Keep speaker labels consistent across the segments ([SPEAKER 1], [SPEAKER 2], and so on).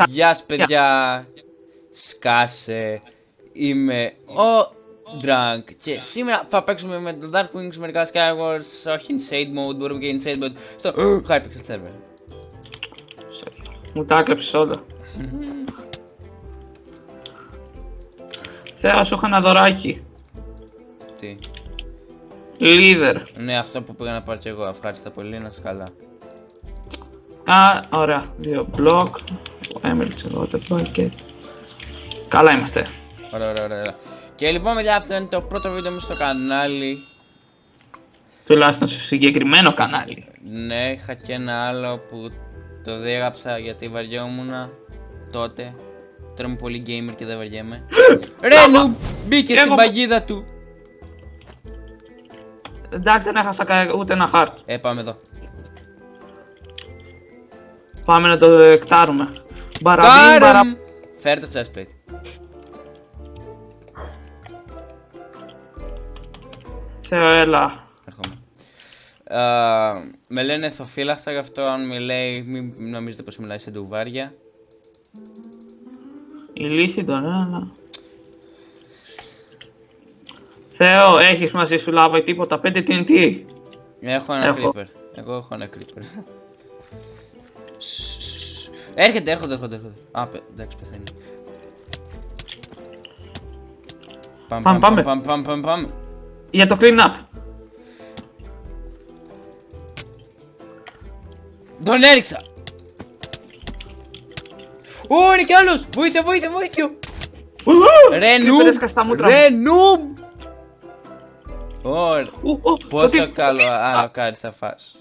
[SPEAKER 1] Γεια σας παιδιά, σκάσε, είμαι ο Drunk και σήμερα θα παίξουμε με το Dark Wings μερικά Skywars, όχι Insane Mode, μπορούμε και Insane Mode, στο Hypixel Server.
[SPEAKER 2] Μου τα έκλεψες όλα. Θεά, σου είχα ένα δωράκι.
[SPEAKER 1] Τι?
[SPEAKER 2] Leader.
[SPEAKER 1] Ναι, αυτό που πήγα να πάρω και εγώ, ευχαριστώ πολύ, να είσαι καλά.
[SPEAKER 2] Α, ωραία. 2 μπλοκ. Έμελξε εδώ το bucket. Καλά είμαστε.
[SPEAKER 1] Ωραία. Και λοιπόν παιδιά, αυτό είναι το πρώτο βίντεο μου στο κανάλι.
[SPEAKER 2] Τουλάχιστον σε συγκεκριμένο κανάλι.
[SPEAKER 1] Ναι, είχα και ένα άλλο που το διέγραψα γιατί βαριόμουν τότε. Τώρα είμαι πολύ gamer και δεν βαριέμαι. Ρε νου, μπήκε στην παγίδα του.
[SPEAKER 2] Εντάξει, δεν έχασα ούτε ένα χάρτ.
[SPEAKER 1] Πάμε εδώ.
[SPEAKER 2] Πάμε να το εκτάρουμε. Μπαραμπίν.
[SPEAKER 1] Φέρε το chestplate.
[SPEAKER 2] Θεό, έλα.
[SPEAKER 1] Έρχομαι. Με λένε εθοφύλακτα, γι' αυτό αν μιλάει μην νομίζετε πως μιλάει σε ντουβάρια.
[SPEAKER 2] Ηλίθι τον, έλα. Θεό, έχεις μαζί σου λάβα ή τίποτα, 5 TNT.
[SPEAKER 1] Έχω ένα creeper. Εγώ έχω ένα creeper. Έρχονται. Α, εντάξει, πεθαίνει. Πάμε.
[SPEAKER 2] Για το clean up.
[SPEAKER 1] Τον έριξα. Ω, είναι κι άλλος. Βοήθεια. Ρε νουμπ. Ωραία. Πόσο καλό άλλο κάτι θα φας.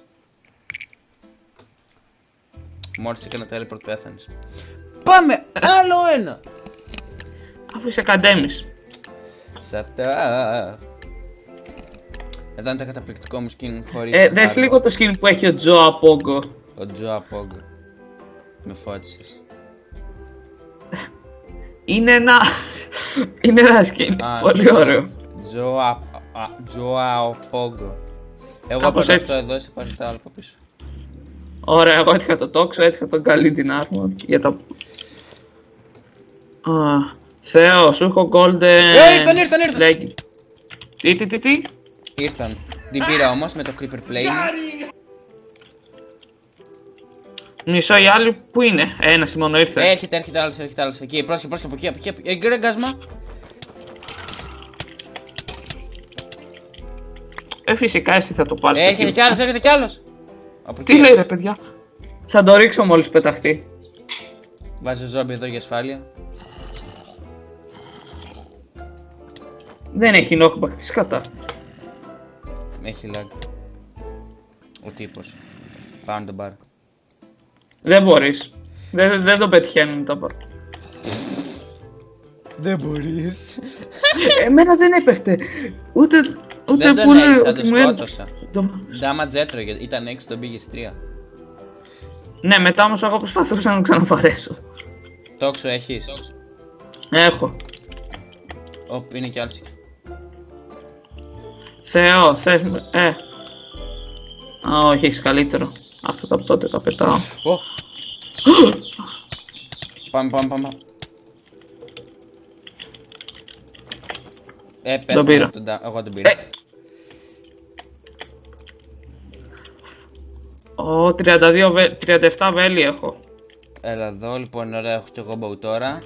[SPEAKER 1] Μόλις έκανα teleport πέθανες. Πάμε! Άλλο ένα!
[SPEAKER 2] Αφού είσαι καντέμις.
[SPEAKER 1] Σατά. Εδώ είναι το καταπληκτικό μου skin χωρίς...
[SPEAKER 2] Δες λίγο το skin που έχει ο Τζο Απόγκο.
[SPEAKER 1] Ο Τζο Απόγκο. Με φώτισες.
[SPEAKER 2] Είναι ένα skin, πολύ ωραίο.
[SPEAKER 1] Τζο Απόγκο. Εγώ
[SPEAKER 2] κάπως
[SPEAKER 1] πάρω
[SPEAKER 2] έτσι.
[SPEAKER 1] αυτό εδώ, σε πάρει το άλλο από πίσω.
[SPEAKER 2] Ωραία, εγώ έτυχα το τόξο, έτυχα τον καλή την armor για τα... Θεό, σου έχω golden...
[SPEAKER 1] Ήρθαν!
[SPEAKER 2] Τι?
[SPEAKER 1] Ήρθαν. Την πήρα όμως με το creeper plane.
[SPEAKER 2] Μισό, οι άλλοι που είναι, ένας μόνο ήρθε.
[SPEAKER 1] Έρχεται άλλος. Εκεί, πρόσεχε από εκεί. Εγκρέγκασμα.
[SPEAKER 2] Φυσικά εσύ θα το πάρεις.
[SPEAKER 1] Έρχεται κι άλλος.
[SPEAKER 2] Τι λέει ρε παιδιά. Θα το ρίξω μόλις πεταχτεί.
[SPEAKER 1] Βάζω ζόμπι εδώ για ασφάλεια.
[SPEAKER 2] Δεν έχει knockback, τι σκατά.
[SPEAKER 1] Έχει lag. Ο τύπος. Πάνω τον πάρ.
[SPEAKER 2] Δεν μπορείς. Δεν το πετυχαίνουν τα πάρ.
[SPEAKER 1] Δεν μπορείς.
[SPEAKER 2] Εμένα δεν έπεφτε. Ούτε
[SPEAKER 1] δεν
[SPEAKER 2] που
[SPEAKER 1] τον
[SPEAKER 2] λέει
[SPEAKER 1] έριξα,
[SPEAKER 2] ότι
[SPEAKER 1] τον
[SPEAKER 2] μου
[SPEAKER 1] σκότωσα. Damage έτρωγε, ήταν 6, τον πήγε 3.
[SPEAKER 2] Ναι, μετά όμως εγώ προσπαθούσα να τον ξαναβαρέσω.
[SPEAKER 1] Τόξο έχεις?
[SPEAKER 2] Έχω.
[SPEAKER 1] Οπ, είναι κι άλλος.
[SPEAKER 2] Θεό, θες με... όχι, έχεις καλύτερο. Αυτό τα από τότε τα πετάω.
[SPEAKER 1] Πάμε.
[SPEAKER 2] Τον πήρα.
[SPEAKER 1] Εγώ τον πήρα.
[SPEAKER 2] 37 βέλη έχω.
[SPEAKER 1] Έλα εδώ, λοιπόν, ωραία, έχω κι εγώ bow τώρα.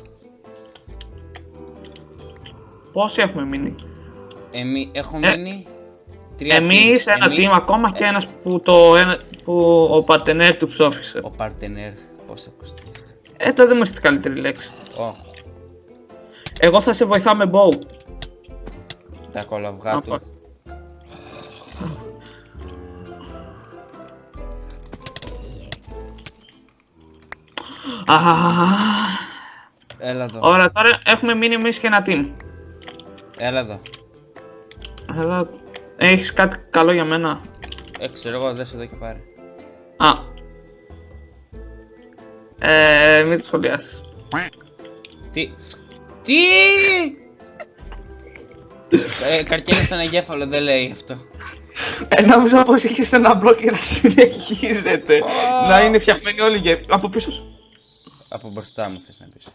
[SPEAKER 2] Πόσοι έχουμε μείνει?
[SPEAKER 1] Έχουμε μείνει 3
[SPEAKER 2] εμείς, ένα team ακόμα και ένας που ο παρτενέρ του ψόφισε.
[SPEAKER 1] Ο παρτενέρ, πώς ακούστε.
[SPEAKER 2] Τώρα δεν μου είστε καλύτερη λέξη. Εγώ θα σε βοηθάω με bow.
[SPEAKER 1] Τα κολαυγά του. Έλα εδώ.
[SPEAKER 2] Ωραία, τώρα έχουμε μείνει εμείς και ένα team.
[SPEAKER 1] Έλα εδώ.
[SPEAKER 2] Έχεις κάτι καλό για μένα?
[SPEAKER 1] Ξέρω εγώ, δες εδώ και πάρε.
[SPEAKER 2] Μην το σχολιάσεις.
[SPEAKER 1] Τι! Καρκίνο στον εγκέφαλο, δεν λέει αυτό.
[SPEAKER 2] Νόμιζα πως είχες ένα μπλοκ για να συνεχίζετε. Να είναι φτιαγμένοι όλοι από πίσω σου.
[SPEAKER 1] Από μπροστά μου θες να πεις.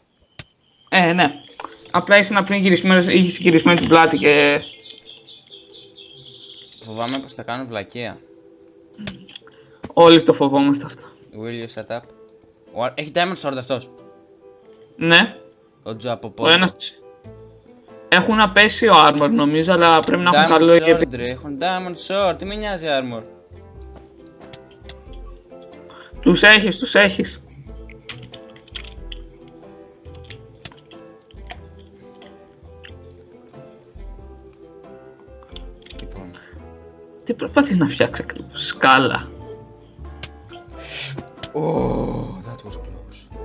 [SPEAKER 2] Ναι. Απλά είσαι να πριν είχες γυρισμένη την πλάτη και...
[SPEAKER 1] Φοβάμαι πως θα κάνω βλακεία.
[SPEAKER 2] Όλοι το φοβόμαστε αυτό.
[SPEAKER 1] Will you shut up? Έχει diamond sword αυτός.
[SPEAKER 2] Ναι.
[SPEAKER 1] Ο Τζο από
[SPEAKER 2] Ο
[SPEAKER 1] πότε.
[SPEAKER 2] ένας... Έχουν απέσιο armor νομίζω, αλλά πρέπει να έχουν καλό
[SPEAKER 1] Diamond sword
[SPEAKER 2] EXP.
[SPEAKER 1] ρε, έχουν diamond sword, τι με νοιάζει armor.
[SPEAKER 2] Τους έχεις.
[SPEAKER 1] Λοιπόν.
[SPEAKER 2] Τι προσπαθείς να φτιάξεις ακριβώς? Σκάλα.
[SPEAKER 1] Oh, that was close.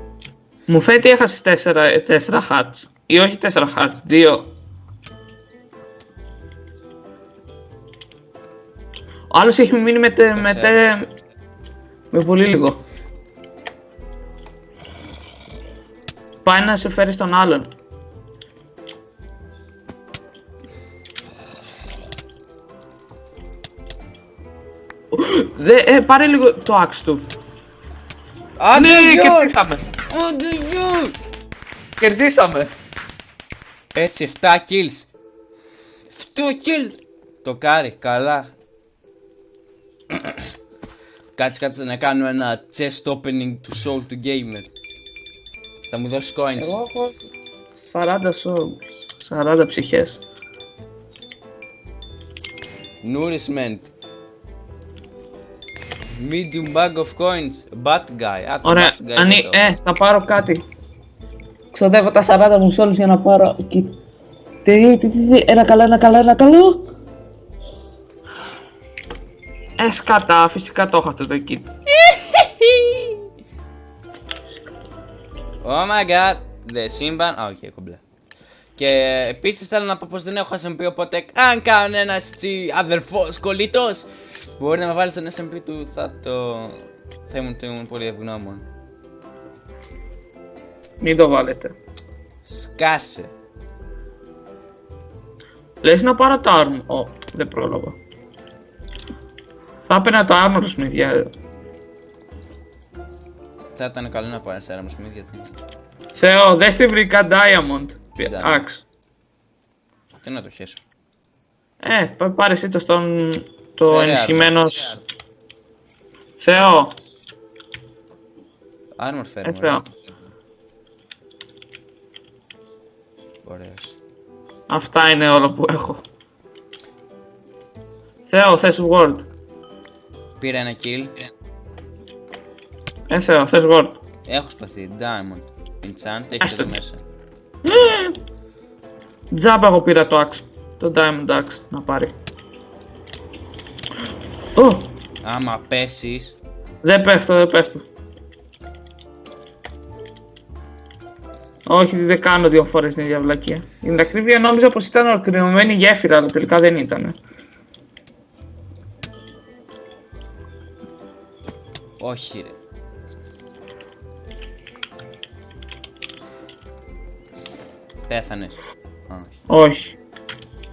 [SPEAKER 2] Μου φαίνεται έχασες 4 hats. Ή όχι 4 hats, 2. Ο άλλος έχει μείνει με πολύ λίγο. Πάει να σε φέρει στον άλλον. Πάρε λίγο το axe του.
[SPEAKER 1] Άντε
[SPEAKER 2] Κερδίσαμε. Κερδίσαμε.
[SPEAKER 1] Έτσι 7 kills. 7 kills. Το κάρι, καλά. Κάτσε να κάνω ένα chest opening του soul του gamer. Θα μου δώσεις coins.
[SPEAKER 2] Εγώ έχω 40 souls, 40 ψυχές.
[SPEAKER 1] Nourishment. Medium bag of coins. Bad guy.
[SPEAKER 2] Ωραία,
[SPEAKER 1] Bad guy εδώ.
[SPEAKER 2] θα πάρω κάτι. Ξοδεύω τα 40 μου souls για να πάρω. Ένα καλό. Σκατά, φυσικά το έχω αυτό το kit.
[SPEAKER 1] Oh my god. The σύμπαν. Οκ, κομπλέ. Και επίσης θέλω να πω πως δεν έχω SMP, οπότε αν κάνω ένας αδερφός κολλήτος μπορεί να με βάλει στον SMP του, θα ήμουν πολύ ευγνώμων.
[SPEAKER 2] Μην το βάλετε.
[SPEAKER 1] Σκάσε.
[SPEAKER 2] Λες να πάρω το armor. Δεν πρόλαβα. Θα έπαιρνα το armor smith για...
[SPEAKER 1] Θα ήταν καλό να πάρεις άρα μου γιατί...
[SPEAKER 2] Θεό, δες τι βρήκα diamond. Axe.
[SPEAKER 1] Τι να το χέσω.
[SPEAKER 2] Πάρε εσύ το στον... το
[SPEAKER 1] Φέρε
[SPEAKER 2] ενισχυμένος... Θεό.
[SPEAKER 1] Armor φέρε μου.
[SPEAKER 2] Θεό.
[SPEAKER 1] Ωραίος.
[SPEAKER 2] Αυτά είναι όλα που έχω. Θεό, θες word.
[SPEAKER 1] Πήρα ένα kill.
[SPEAKER 2] Θεό, θες word.
[SPEAKER 1] Έχω σπαθεί. Diamond. Enchant. Έχεις
[SPEAKER 2] Άστο.
[SPEAKER 1] εδώ μέσα.
[SPEAKER 2] Τζάμπα εγώ πήρα το axe. Το diamond axe να πάρει.
[SPEAKER 1] Άμα πέσεις.
[SPEAKER 2] Δεν πέφτω. Όχι, δεν κάνω 2 φορές την ίδια βλακεία. Για την ακρίβεια νόμιζα πως ήταν ολοκληρωμένη γέφυρα, αλλά τελικά δεν ήταν.
[SPEAKER 1] Όχι ρε. Πέθανες.
[SPEAKER 2] Όχι.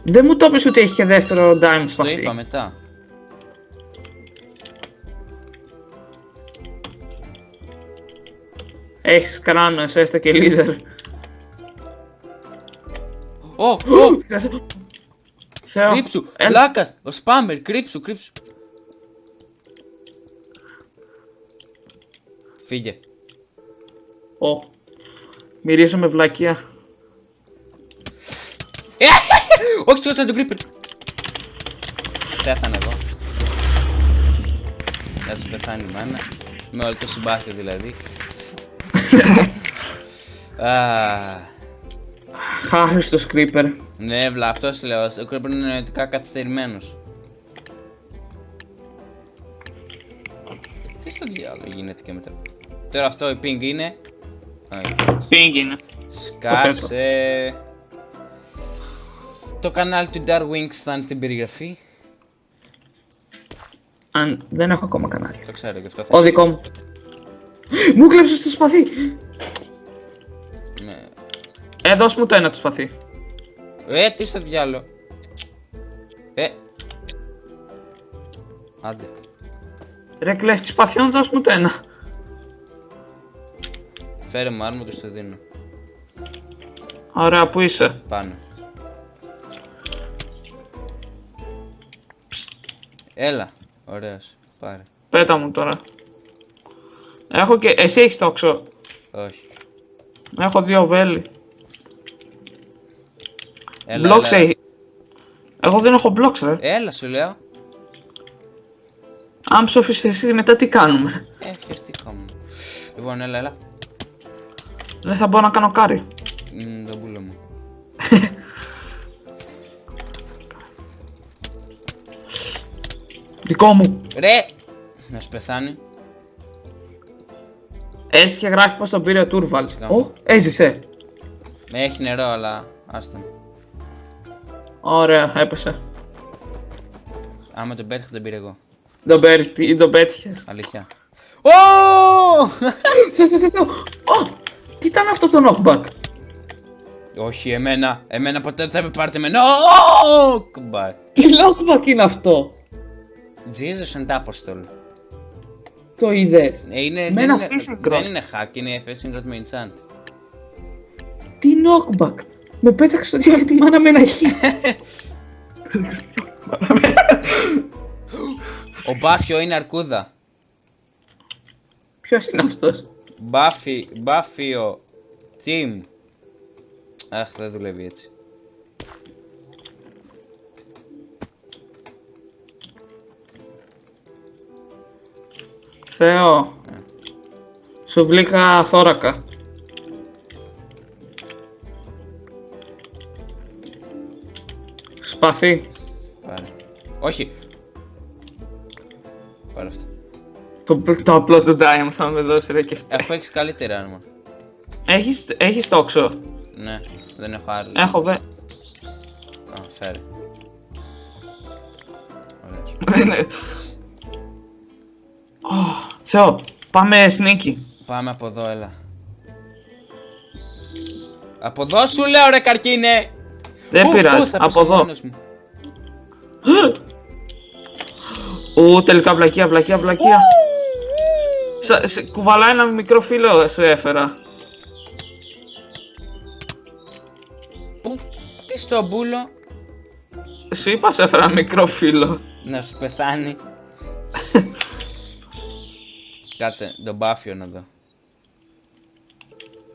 [SPEAKER 2] Δεν μου το είπες ότι έχει και δεύτερο diamond
[SPEAKER 1] Το
[SPEAKER 2] σπαθί.
[SPEAKER 1] είπα μετά.
[SPEAKER 2] Έχεις κράνο, έστω και leader. Θεό.
[SPEAKER 1] Κρύψου, πλάκας, ο σπάμερ, κρύψου. Φύγε.
[SPEAKER 2] Μυρίζω με βλακεία.
[SPEAKER 1] Όχι, σκότωσα τον creeper. Πέθανε εδώ. Θα τους πεθάνει η μάνα. Με όλο το συμπάθειο δηλαδή.
[SPEAKER 2] Χάριστος creeper.
[SPEAKER 1] Ναι, αυτός λέω. Ο creeper είναι νοητικά καθυστερημένος. Τι στο διάλογο γίνεται και μετά. Τώρα αυτό η ping είναι.
[SPEAKER 2] Ping είναι.
[SPEAKER 1] Σκάσε. Το κανάλι του Darwinx θα είναι στην περιγραφή.
[SPEAKER 2] Αν δεν έχω ακόμα κανάλι.
[SPEAKER 1] Το ξέρω γι' αυτό θα.
[SPEAKER 2] Ο δικό μου. Μου κλέψες το σπαθί.
[SPEAKER 1] Ναι.
[SPEAKER 2] Δώσ' μου το ένα το σπαθί.
[SPEAKER 1] Τι στο διάλογο. Άντε.
[SPEAKER 2] Ρε κλέφτη σπαθιών, δώσ' μου το ένα.
[SPEAKER 1] Φέρε μου άρμα και στο δίνω.
[SPEAKER 2] Ωραία, πού είσαι?
[SPEAKER 1] Πάνω. Έλα, ωραίος. Πάρε.
[SPEAKER 2] Πέτα μου τώρα. Έχω και... Εσύ έχεις τόξο?
[SPEAKER 1] Όχι.
[SPEAKER 2] Έχω 2 βέλη.
[SPEAKER 1] Έλα,
[SPEAKER 2] Blocks
[SPEAKER 1] έλα.
[SPEAKER 2] έχει. Εγώ δεν έχω blocks, ρε.
[SPEAKER 1] Έλα, σου λέω.
[SPEAKER 2] Αν ψοφείς εσύ, μετά τι κάνουμε?
[SPEAKER 1] Χεστήκαμε. Λοιπόν, έλα.
[SPEAKER 2] Δεν θα μπορώ να κάνω κάρι.
[SPEAKER 1] Το πουλό μου.
[SPEAKER 2] Δικό μου.
[SPEAKER 1] Ρε! Να σου πεθάνει.
[SPEAKER 2] Έτσι και γράφει πως τον πήρε ο Τούρβαλ.
[SPEAKER 1] Σιγά.
[SPEAKER 2] Έζησε.
[SPEAKER 1] Με έχει νερό, αλλά άστον.
[SPEAKER 2] Ωραία, έπεσε.
[SPEAKER 1] Άμα τον πέτυχα, τον πήρε εγώ.
[SPEAKER 2] Τον πέτυχες.
[SPEAKER 1] Αλήθεια. Ω!
[SPEAKER 2] Τι ήταν αυτό το knockback?
[SPEAKER 1] Όχι, εμένα ποτέ δεν θα με πάρετε με knockback.
[SPEAKER 2] Τι knockback είναι αυτό?
[SPEAKER 1] Jesus and Apostle.
[SPEAKER 2] Το είδες?
[SPEAKER 1] Είναι,
[SPEAKER 2] Με
[SPEAKER 1] δεν,
[SPEAKER 2] ένα
[SPEAKER 1] είναι,
[SPEAKER 2] fishing
[SPEAKER 1] δεν
[SPEAKER 2] rod.
[SPEAKER 1] είναι hack, είναι fishing rod με enchant.
[SPEAKER 2] Τι knockback? Με πέταξε στο διάλογο τη μάνα με ένα χ.
[SPEAKER 1] Ο Μπάφιο είναι αρκούδα.
[SPEAKER 2] Ποιος είναι αυτός?
[SPEAKER 1] Μπάφιο Team. Αχ, δεν δουλεύει έτσι.
[SPEAKER 2] Θεό. Σου βρήκα θώρακα. Σπαθί.
[SPEAKER 1] Πάρε. Όχι. Πάρε αυτό.
[SPEAKER 2] Το απλό του Diamond θα με δώσει ρε και αυτό.
[SPEAKER 1] Αφού έχεις καλύτερα άρμα.
[SPEAKER 2] Έχεις τόξο?
[SPEAKER 1] Ναι, δεν έχω άλλο.
[SPEAKER 2] Έχω
[SPEAKER 1] Α, φέρε. Ωραίος.
[SPEAKER 2] Θεό, πάμε σνίκι.
[SPEAKER 1] Πάμε από εδώ, έλα. Από εδώ σου λέω ρε καρκίνε!
[SPEAKER 2] Δεν πειράζει, από εδώ. Τελικά βλακεία. Κουβαλάει ένα μικρό φύλλο σου έφερα.
[SPEAKER 1] Τι στο μπούλο.
[SPEAKER 2] Σου είπα σου έφερα ένα μικρό φύλλο.
[SPEAKER 1] Να σου πεθάνει. Κάτσε, τον Μπάφιο να δω.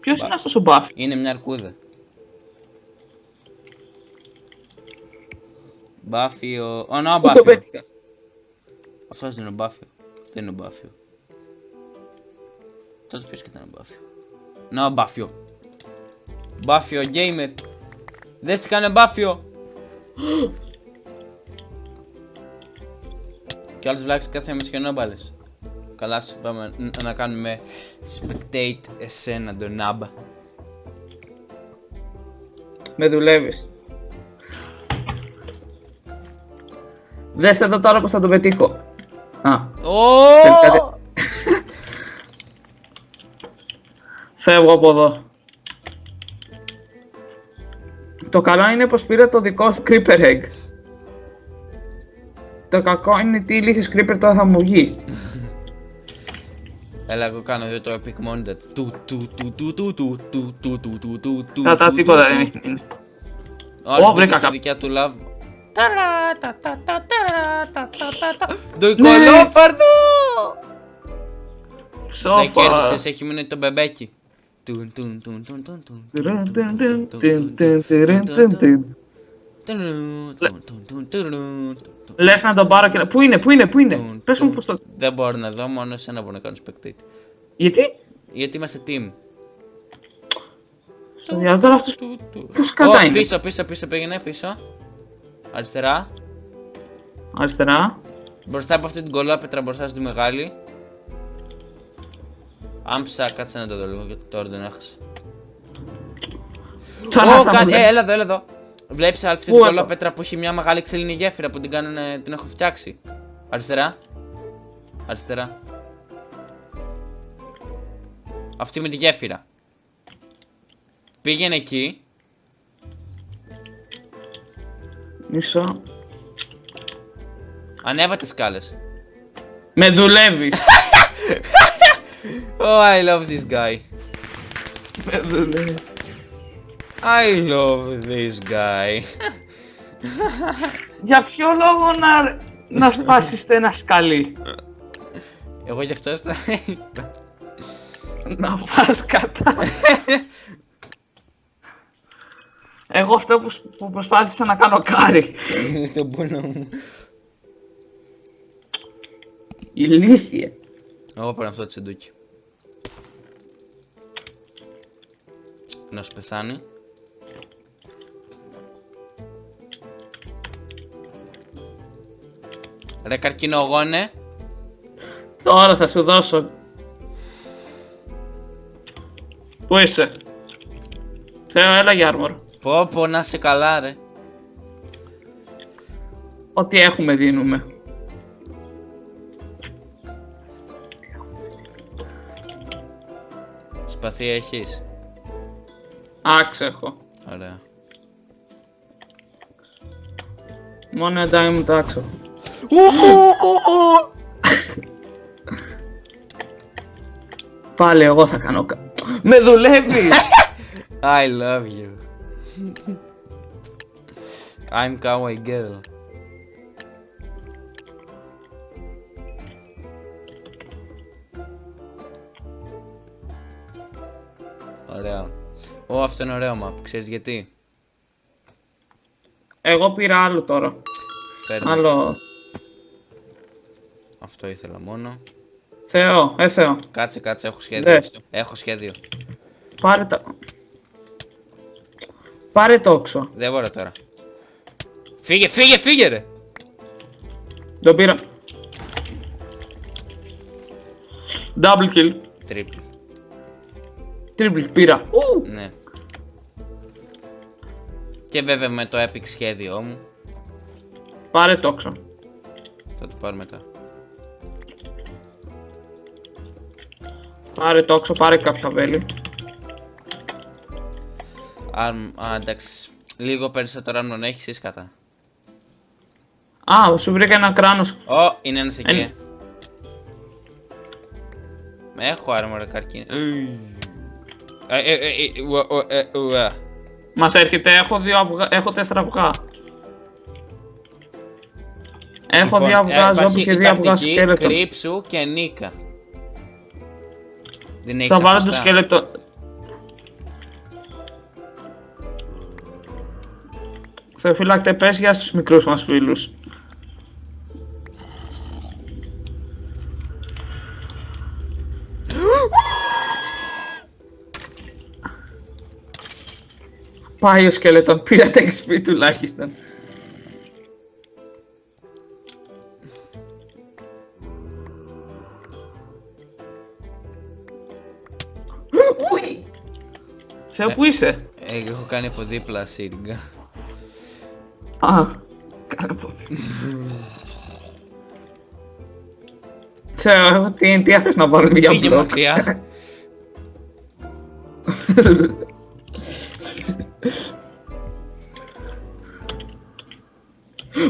[SPEAKER 2] Ποιος είναι αυτός ο Μπάφι?
[SPEAKER 1] Είναι μια αρκούδα. Μπάφιο. Ω, να,
[SPEAKER 2] Πού το
[SPEAKER 1] Μπάφιο.
[SPEAKER 2] πέτυχα?
[SPEAKER 1] Αυτός δεν είναι ο Μπάφιο. Δεν είναι ο Μπάφιο. Τότε ποιος και ήταν ο Μπάφιο. Να, ο Μπάφιο. Μπάφιο gamer. Δες τι κάνει ο Μπάφιο. Κι άλλος βλάξεις κάθε με σχενόμπαλες. Καλά, πάμε να κάνουμε spectate εσένα τον Νάμπα.
[SPEAKER 2] Με δουλεύεις. Δες εδώ τώρα πως θα τον πετύχω. Τελικά φεύγω από εδώ. Το καλό είναι πως πήρα το δικό σου Creeper Egg. Το κακό είναι τι λύσεις Creeper τώρα θα μου βγει.
[SPEAKER 1] Έλα, εγώ κάνω εδώ το epic monitor.
[SPEAKER 2] Κατά τίποτα δεν έχει μείνει.
[SPEAKER 1] Ω,
[SPEAKER 2] βρήκα
[SPEAKER 1] βρήκα
[SPEAKER 2] κάποιο.
[SPEAKER 1] δικιά του love. Το οικολόφαρδο! Δεν
[SPEAKER 2] Σώπα.
[SPEAKER 1] κέρδισες, έχει μείνει το μπεμπέκι.
[SPEAKER 2] Λες να τον πάρω και να... Πού είναι? Πες μου πως το...
[SPEAKER 1] Δεν μπορώ να δω, μόνο εσένα μπορώ να κάνω spectate.
[SPEAKER 2] Γιατί?
[SPEAKER 1] Γιατί είμαστε team.
[SPEAKER 2] Στο διάλογο αυτός πώς κατά είναι?
[SPEAKER 1] Πίσω, πήγαινε πίσω. Αριστερά.
[SPEAKER 2] Αριστερά.
[SPEAKER 1] Μπροστά από αυτή την κολόπετρα μπροστά στη μεγάλη. Άμψα, κάτσε να το δω λίγο γιατί τώρα δεν έχασα.
[SPEAKER 2] Τώρα θα μου λες.
[SPEAKER 1] Έλα εδώ. Βλέπεις αυτή την
[SPEAKER 2] Πού
[SPEAKER 1] κολόπετρα που έχει μια μεγάλη ξύλινη γέφυρα που την έχω φτιάξει. Αριστερά. Αυτή με τη γέφυρα. Πήγαινε εκεί.
[SPEAKER 2] Μισό.
[SPEAKER 1] Ανέβα τις σκάλες.
[SPEAKER 2] Με δουλεύεις.
[SPEAKER 1] Oh, I love this guy. I love this guy.
[SPEAKER 2] Για ποιο λόγο να σπάσεις ένα σκαλί?
[SPEAKER 1] Εγώ γι' αυτό θα είπα.
[SPEAKER 2] Να πας κατά. Εγώ αυτό που προσπάθησα να κάνω κάρι.
[SPEAKER 1] Στον πόνο μου.
[SPEAKER 2] Ηλίθιε.
[SPEAKER 1] Εγώ παίρνω αυτό το τσεντούκι. Να σου πεθάνει. Ρε καρκινογόνε.
[SPEAKER 2] Τώρα θα σου δώσω. Πού είσαι? Θεό, έλα για άρμορ.
[SPEAKER 1] Πω να σε καλά ρε.
[SPEAKER 2] Ό,τι έχουμε δίνουμε.
[SPEAKER 1] Σπαθί έχεις?
[SPEAKER 2] Άξ έχω.
[SPEAKER 1] Ωραία.
[SPEAKER 2] Μόνο εντάει μου το άξο. Πάλι εγώ θα κάνω Με δουλεύεις!
[SPEAKER 1] I love you. I'm kawaii girl. Ωραία. Αυτό είναι ωραίο map. Ξέρεις γιατί?
[SPEAKER 2] Εγώ πήρα άλλο τώρα.
[SPEAKER 1] Φέρνει.
[SPEAKER 2] Άλλο.
[SPEAKER 1] Αυτό ήθελα μόνο.
[SPEAKER 2] Θεό, Θεό.
[SPEAKER 1] Κάτσε, έχω σχέδιο.
[SPEAKER 2] Δες.
[SPEAKER 1] Έχω σχέδιο.
[SPEAKER 2] Πάρε τα... Πάρε το όξο.
[SPEAKER 1] Δεν μπορώ τώρα. Φύγε ρε!
[SPEAKER 2] Το πήρα. Double kill.
[SPEAKER 1] Triple.
[SPEAKER 2] Triple πήρα.
[SPEAKER 1] Ναι. Και βέβαια με το epic σχέδιό μου.
[SPEAKER 2] Πάρε το όξο.
[SPEAKER 1] Θα το πάρω μετά.
[SPEAKER 2] Πάρε το όξο, πάρε κάποια βέλη.
[SPEAKER 1] Εντάξει. Λίγο περισσότερο αν έχεις εσύ κατά.
[SPEAKER 2] Σου βρήκα ένα κράνος.
[SPEAKER 1] Είναι ένας εκεί. Έχω άρμορα καρκίνο.
[SPEAKER 2] Μας έρχεται, έχω 4 αυγά. Έχω 2 αυγά ζόμπι και 2 αυγά σκέλετο.
[SPEAKER 1] Κρύψου και νίκα.
[SPEAKER 2] Θα βάλω το σκέλετο. Θεοφύλακτε, πες για στους μικρούς μας φίλους. Πάει ο σκέλετον, πήρα τα XP τουλάχιστον. Θεό, πού είσαι?
[SPEAKER 1] Έχω κάνει από δίπλα σύριγγα.
[SPEAKER 2] Κάνε από δίπλα. Θεό, έχω TNT, θες να βάλουμε για
[SPEAKER 1] Φύγε
[SPEAKER 2] μπλοκ?
[SPEAKER 1] μακριά.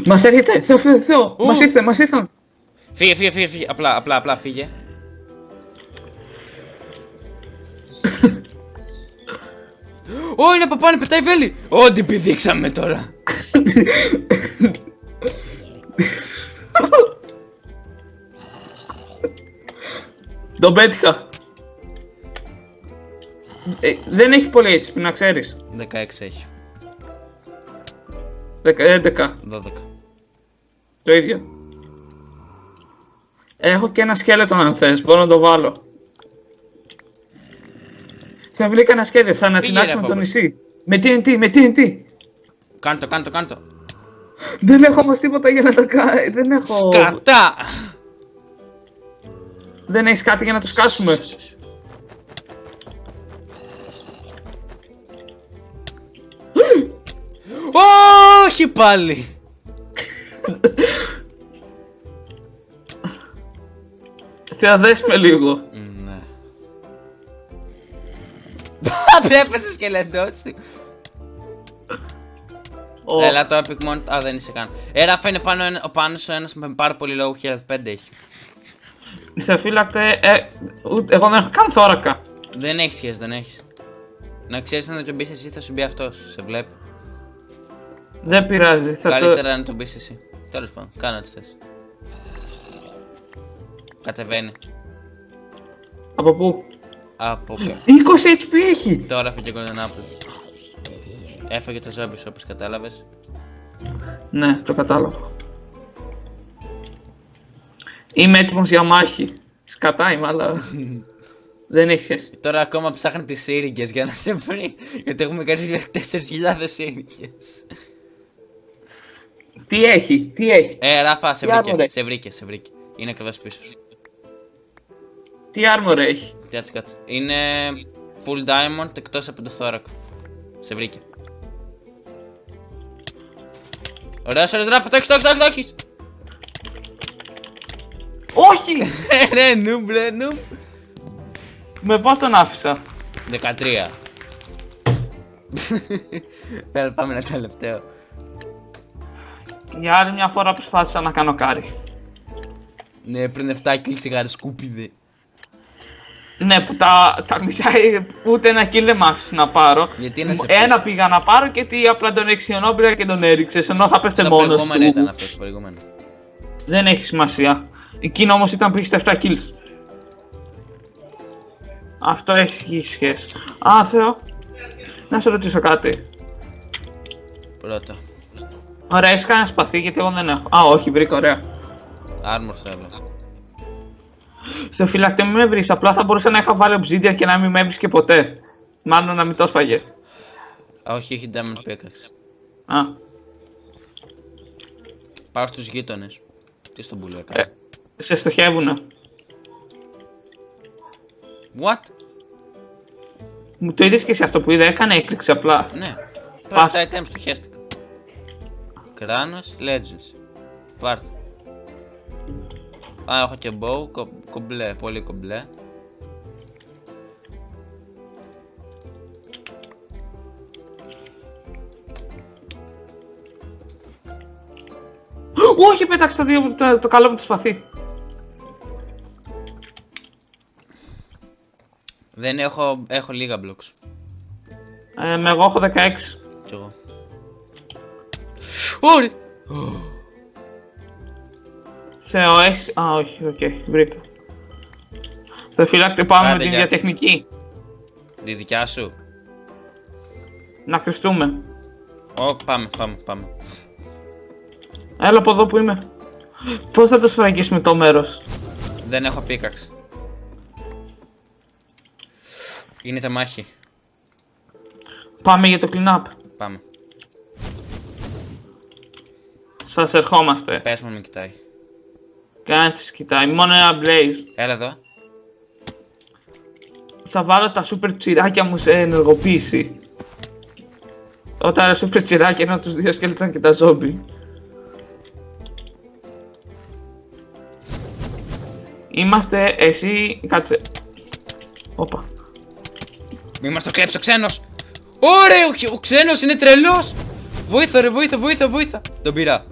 [SPEAKER 2] Μας έρχεται, Θεό, μας ήρθαν.
[SPEAKER 1] Φύγε, απλά φύγε. Είναι από πάνω, πετάει βέλη. Ό,τι πηδήξαμε τώρα.
[SPEAKER 2] Τον πέτυχα. Δεν έχει πολύ HP, να ξέρεις.
[SPEAKER 1] 16 έχει.
[SPEAKER 2] 11.
[SPEAKER 1] 12.
[SPEAKER 2] Το ίδιο. Έχω και ένα σκέλετον αν θες, μπορώ να το βάλω. Θα βρήκα ένα σχέδιο, θα ανατινάξουμε το νησί. Με TNT.
[SPEAKER 1] Κάντο.
[SPEAKER 2] Δεν έχω όμως τίποτα για να τα κάνω. Δεν έχω...
[SPEAKER 1] Σκατά!
[SPEAKER 2] Δεν έχεις κάτι για να το σκάσουμε?
[SPEAKER 1] Όχι πάλι!
[SPEAKER 2] Θεά, δες με λίγο.
[SPEAKER 1] Ναι. Έπεσε σκελετός. Έλα το epic mode. Δεν είσαι καν. Ράφα είναι πάνω σου ένας με πάρα πολύ low health. 5 έχει.
[SPEAKER 2] Σε φύλακτε, εγώ δεν έχω καν θώρακα.
[SPEAKER 1] Δεν έχεις σχέση, δεν έχεις. Να ξέρεις να τον πεις εσύ, θα σου μπει αυτός. Σε βλέπω.
[SPEAKER 2] Δεν πειράζει.
[SPEAKER 1] Καλύτερα να τον πεις εσύ. Τέλος πάντων, κάνε ό,τι θες. Κατεβαίνει.
[SPEAKER 2] Από πού?
[SPEAKER 1] Από
[SPEAKER 2] 20 HP έχει!
[SPEAKER 1] τώρα έφυγε Golden Apple. Έφαγε το ζόμπι σου όπως κατάλαβες.
[SPEAKER 2] Ναι, το κατάλαβα. Είμαι έτοιμος για μάχη. Σκατά είμαι, αλλά δεν έχει σχέση.
[SPEAKER 1] Τώρα ακόμα ψάχνει τις σύριγγες για να σε βρει. Γιατί έχουμε κάνει 4.000 σύριγγες.
[SPEAKER 2] Τι έχει.
[SPEAKER 1] Ράφα, σε
[SPEAKER 2] Τι
[SPEAKER 1] βρήκε.
[SPEAKER 2] armor
[SPEAKER 1] Σε βρήκε. Είναι ακριβώς πίσω σου.
[SPEAKER 2] Τι armor έχει?
[SPEAKER 1] Κάτσε. Είναι full diamond εκτός από το θώρακα. Σε βρήκε. Ωραίος, Ράφα, το έχεις.
[SPEAKER 2] Όχι!
[SPEAKER 1] Ρε νουμπ.
[SPEAKER 2] Με πώς τον άφησα?
[SPEAKER 1] 13. Θέλω πάμε ένα τελευταίο.
[SPEAKER 2] Για άλλη μια φορά προσπάθησα να κάνω κάρι.
[SPEAKER 1] Ναι, πριν 7 kills σιγάρι σκούπιδι.
[SPEAKER 2] Ναι, που τα μισά ούτε ένα kill δεν μ' άφησε να πάρω.
[SPEAKER 1] Γιατί είναι σε
[SPEAKER 2] Ένα
[SPEAKER 1] πίσω.
[SPEAKER 2] πήγα να πάρω και τι απλά τον εξιονόμπηρα και τον έριξες, ενώ θα πέφτε
[SPEAKER 1] Στο
[SPEAKER 2] μόνος
[SPEAKER 1] προηγούμενο
[SPEAKER 2] του.
[SPEAKER 1] ήταν αυτό, στο προηγούμενο.
[SPEAKER 2] Δεν έχει σημασία. Εκείνο όμως ήταν που είχε 7 kills. Αυτό έχει σχέση. Α, Θεό. Να σε ρωτήσω κάτι.
[SPEAKER 1] Πρώτο.
[SPEAKER 2] Ωραία, έχεις κανένα σπαθί γιατί εγώ δεν έχω. Α, όχι, βρήκα, ωραία.
[SPEAKER 1] Armor θέλω.
[SPEAKER 2] Σε φυλακτέ μην με βρεις, απλά θα μπορούσα να είχα βάλει obsidian και να μην με έβρισκε ποτέ. Μάλλον να μην το σφαγε.
[SPEAKER 1] Όχι, έχει diamond pickaxe.
[SPEAKER 2] Α,
[SPEAKER 1] Πάω στους γείτονες. Τι στον πουλό έκανα.
[SPEAKER 2] σε στοχεύουνε.
[SPEAKER 1] What?
[SPEAKER 2] Μου το είδες και εσύ αυτό που είδα, έκανε έκρηξη απλά.
[SPEAKER 1] Ναι.
[SPEAKER 2] Πας.
[SPEAKER 1] Πρώτα items του χέστηκα. Κράνος, legends. Πάρτε. Α, έχω και bow, κομπλέ, πολύ κομπλέ.
[SPEAKER 2] Όχι, πέταξε το καλό μου το σπαθί.
[SPEAKER 1] Δεν έχω λίγα blocks.
[SPEAKER 2] Εγώ έχω 16.
[SPEAKER 1] Κι εγώ. Ωρε!
[SPEAKER 2] Θεό, έχεις... Α, όχι, οκ, βρήκα. Θα φυλάκτε πάμε με
[SPEAKER 1] Άντε,
[SPEAKER 2] την
[SPEAKER 1] γεια.
[SPEAKER 2] διατεχνική.
[SPEAKER 1] Τη δικιά σου.
[SPEAKER 2] Να κρυφτούμε.
[SPEAKER 1] Πάμε.
[SPEAKER 2] Έλα από εδώ που είμαι. Πώς θα το σφραγίσουμε το μέρος?
[SPEAKER 1] Δεν έχω pickaxe. Γίνεται μάχη.
[SPEAKER 2] Πάμε για το clean up.
[SPEAKER 1] Πάμε.
[SPEAKER 2] Σας ερχόμαστε.
[SPEAKER 1] Πες μου, μην κοιτάει.
[SPEAKER 2] Κανένας σας κοιτάει, μόνο ένα blaze.
[SPEAKER 1] Έλα εδώ.
[SPEAKER 2] Θα βάλω τα super τσιράκια μου σε ενεργοποίηση. Όταν super τσιράκια είναι τους δύο σκέλετον και τα ζόμπι. Είμαστε εσύ, κάτσε. Όπα.
[SPEAKER 1] Μη μας το κλέψει ο ξένος. Ωραία, ο ξένος είναι τρελός. Βοήθα ρε, βοήθα. Τον πήρα.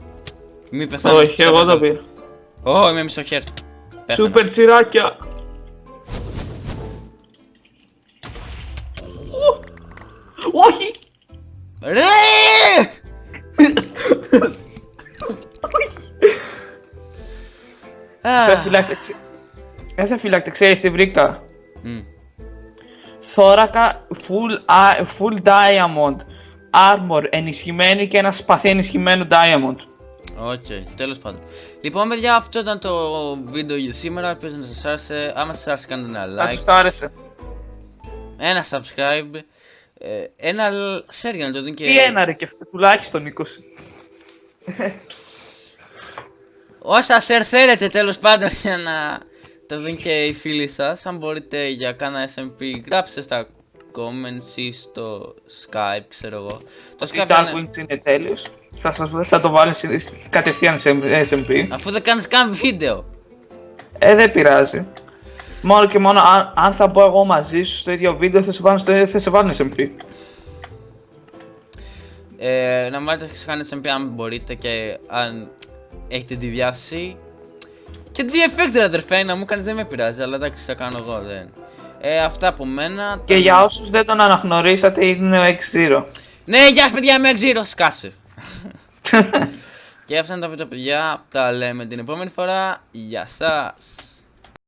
[SPEAKER 1] Μη πεθάνεις.
[SPEAKER 2] Όχι, εγώ το πήρα.
[SPEAKER 1] Ω, είμαι μισοχέρ. Πέθανα.
[SPEAKER 2] Super τσιράκια. Όχι!
[SPEAKER 1] Ρε!
[SPEAKER 2] Δεν θα φυλάκτε, ξέρεις τι βρήκα.
[SPEAKER 1] Μμ.
[SPEAKER 2] Θώρακα full diamond armor ενισχυμένη και ένα σπαθί ενισχυμένο diamond.
[SPEAKER 1] Οκ, τέλος πάντων. Λοιπόν, παιδιά, αυτό ήταν το βίντεο για σήμερα. Ελπίζω να σας άρεσε. Άμα σας άρεσε, κάντε ένα
[SPEAKER 2] Να
[SPEAKER 1] like,
[SPEAKER 2] τους άρεσε.
[SPEAKER 1] ένα subscribe, ένα share για να το δουν και.
[SPEAKER 2] Τι ένα ρε και αυτό, τουλάχιστον 20.
[SPEAKER 1] Όσα share θέλετε, τέλος πάντων, για να το δουν και οι φίλοι σας. Αν μπορείτε για κάνα SMP, γράψτε στα comments ή στο Skype, ξέρω εγώ. Το
[SPEAKER 2] Η
[SPEAKER 1] Skype
[SPEAKER 2] Dark
[SPEAKER 1] είναι...
[SPEAKER 2] Wings είναι τέλειος. Θα το βάλεις κατευθείαν σε SMP.
[SPEAKER 1] Αφού δεν κάνεις καν βίντεο.
[SPEAKER 2] Δεν πειράζει. Μόνο και μόνο αν θα μπω εγώ μαζί σου στο ίδιο βίντεο θα σε βάλουν SMP.
[SPEAKER 1] Να μου βάλετε ξανά SMP αν μπορείτε και αν έχετε τη διάθεση. Και GFX ρε αδερφέ, να μου κάνεις δεν με πειράζει, αλλά εντάξει θα κάνω εγώ δεν. Αυτά από μένα.
[SPEAKER 2] Και για όσους δεν τον αναγνωρίσατε, είναι ο X0.
[SPEAKER 1] Ναι, γεια σας παιδιά, είμαι X0, σκάσε. Και αυτά είναι τα βίντεο παιδιά, τα λέμε την επόμενη φορά. Γεια σας.